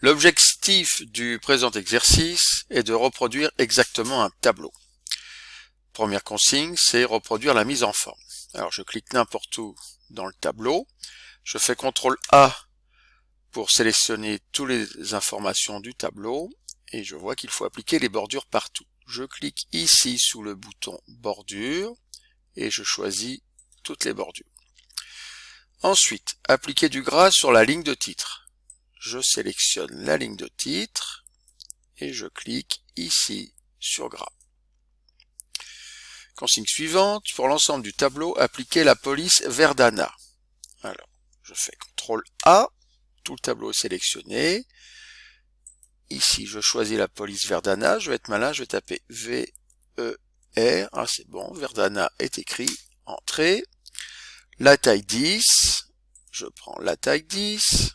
L'objectif du présent exercice est de reproduire exactement un tableau. Première consigne, c'est reproduire la mise en forme. Alors je clique n'importe où dans le tableau, je fais CTRL A pour sélectionner toutes les informations du tableau et je vois qu'il faut appliquer les bordures partout. Je clique ici sous le bouton bordure et je choisis toutes les bordures. Ensuite, appliquer du gras sur la ligne de titre. Je sélectionne la ligne de titre et je clique ici sur gras. Consigne suivante, pour l'ensemble du tableau, appliquer la police Verdana. Alors, je fais CTRL A, tout le tableau est sélectionné. Ici, je choisis la police Verdana, je vais être malin, je vais taper V-E-R, ah c'est bon, Verdana est écrit, entrée. La taille 10, je prends la taille 10,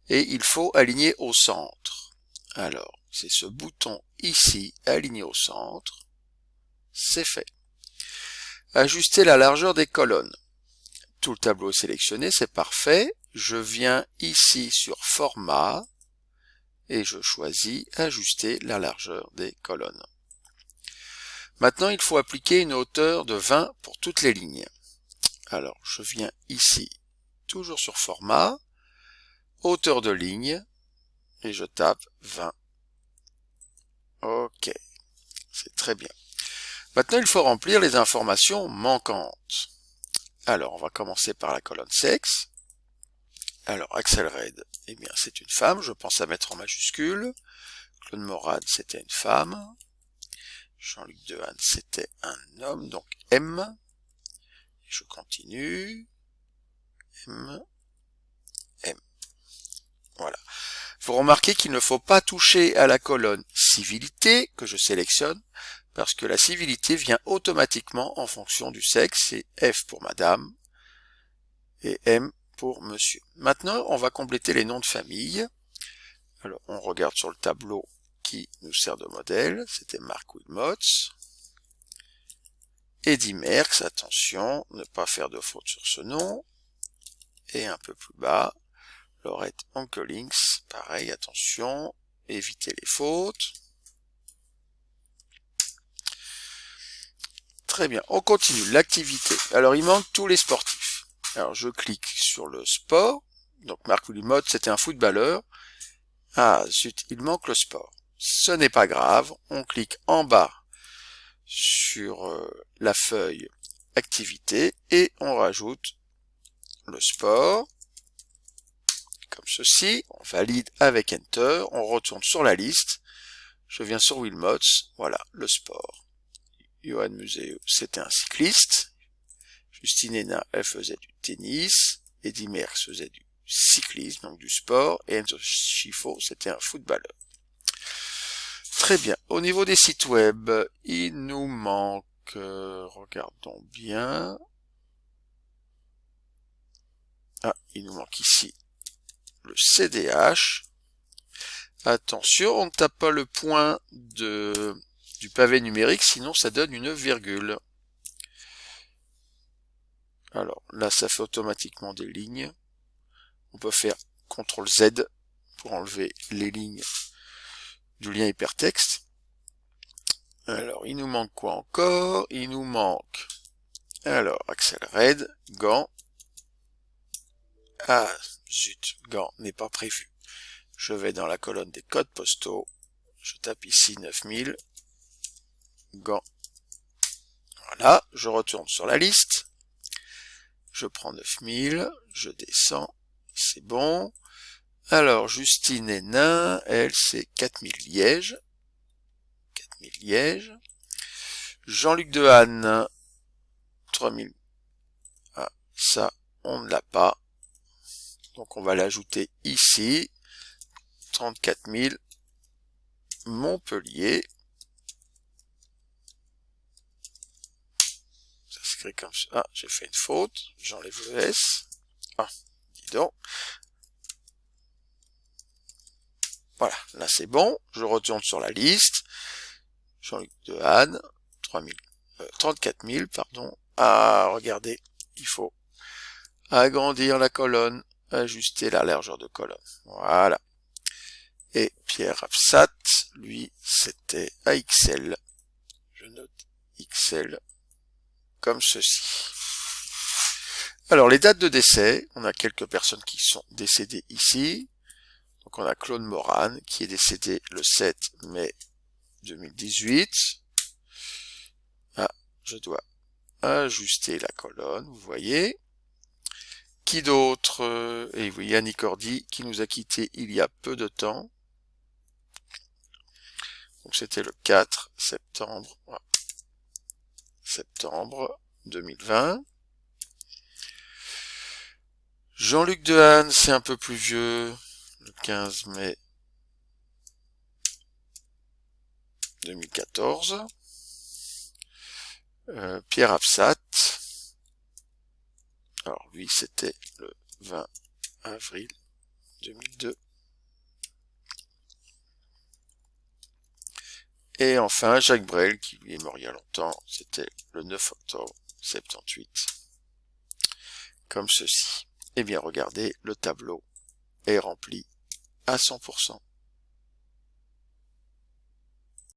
et il faut aligner au centre. Alors, c'est ce bouton ici, aligner au centre, c'est fait. Ajuster la largeur des colonnes. Tout le tableau est sélectionné, c'est parfait. Je viens ici sur Format, et je choisis Ajuster la largeur des colonnes. Maintenant, il faut appliquer une hauteur de 20 pour toutes les lignes. Alors, je viens ici, toujours sur Format, hauteur de ligne, et je tape 20. Ok, c'est très bien. Maintenant, il faut remplir les informations manquantes. Alors, on va commencer par la colonne sexe. Alors, Axel Red, eh bien, c'est une femme, je pense à mettre en majuscule. Claude Morad, c'était une femme. Jean-Luc Dehaene, c'était un homme, donc M. Et je continue. M. M. Voilà. Vous remarquez qu'il ne faut pas toucher à la colonne civilité, que je sélectionne, parce que la civilité vient automatiquement en fonction du sexe, c'est F pour madame et M pour monsieur. Maintenant, on va compléter les noms de famille. Alors, on regarde sur le tableau qui nous sert de modèle, c'était Marc Wilmots. Eddy Merckx, attention, ne pas faire de faute sur ce nom. Et un peu plus bas, Laurette Onkelings, pareil, attention, évitez les fautes. Très bien, on continue l'activité. Alors, il manque tous les sportifs. Alors, je clique sur le sport. Donc, Marc Wilmots, c'était un footballeur. Ah, zut, il manque le sport. Ce n'est pas grave. On clique en bas sur la feuille activité et on rajoute le sport. Comme ceci. On valide avec Enter. On retourne sur la liste. Je viens sur Wilmots. Voilà, le sport. Johan Museeuw, c'était un cycliste. Justine Hénin, elle faisait du tennis. Eddy Merckx faisait du cyclisme, donc du sport. Et Enzo Scifo, c'était un footballeur. Très bien. Au niveau des sites web, il nous manque, regardons bien. Ah, il nous manque ici le CDH. Attention, on ne tape pas le point du pavé numérique, sinon ça donne une virgule. Alors là, ça fait automatiquement des lignes. On peut faire CTRL Z pour enlever les lignes du lien hypertexte. Alors, il nous manque quoi encore? Il nous manque, alors, Axel Red, gants. Ah, zut, gants n'est pas prévu. Je vais dans la colonne des codes postaux. Je tape ici 9000. Gants. Voilà, je retourne sur la liste. Je prends 9000, je descends, c'est bon. Alors, Justine Hénin, elle, c'est 4000 Liège. 4000 Liège. Jean-Luc Dehaene, 3000. Ah, ça, on ne l'a pas. Donc, on va l'ajouter ici. 34 000. Montpellier. Ça s'écrit comme ça. Ah, j'ai fait une faute. J'enlève le S. Ah, dis donc. Voilà, là c'est bon. Je retourne sur la liste. Jean-Luc Dehaene, 34 000, pardon. Ah, regardez, il faut agrandir la colonne, ajuster la largeur de colonne. Voilà. Et Pierre Absat, lui, c'était AXL. Je note XL comme ceci. Alors, les dates de décès, on a quelques personnes qui sont décédées ici. Donc, on a Claude Morane, qui est décédé le 7 mai 2018. Ah, je dois ajuster la colonne, vous voyez. Qui d'autre? Et oui, Yannick Ordi, qui nous a quittés il y a peu de temps. Donc, c'était le 4 septembre, septembre 2020. Jean-Luc Dehaene, c'est un peu plus vieux, le 15 mai 2014. Pierre Absat, alors lui c'était le 20 avril 2002. Et enfin Jacques Brel, qui lui est mort il y a longtemps, c'était le 9 octobre 78. Comme ceci. Eh bien regardez, le tableau est rempli à 100%.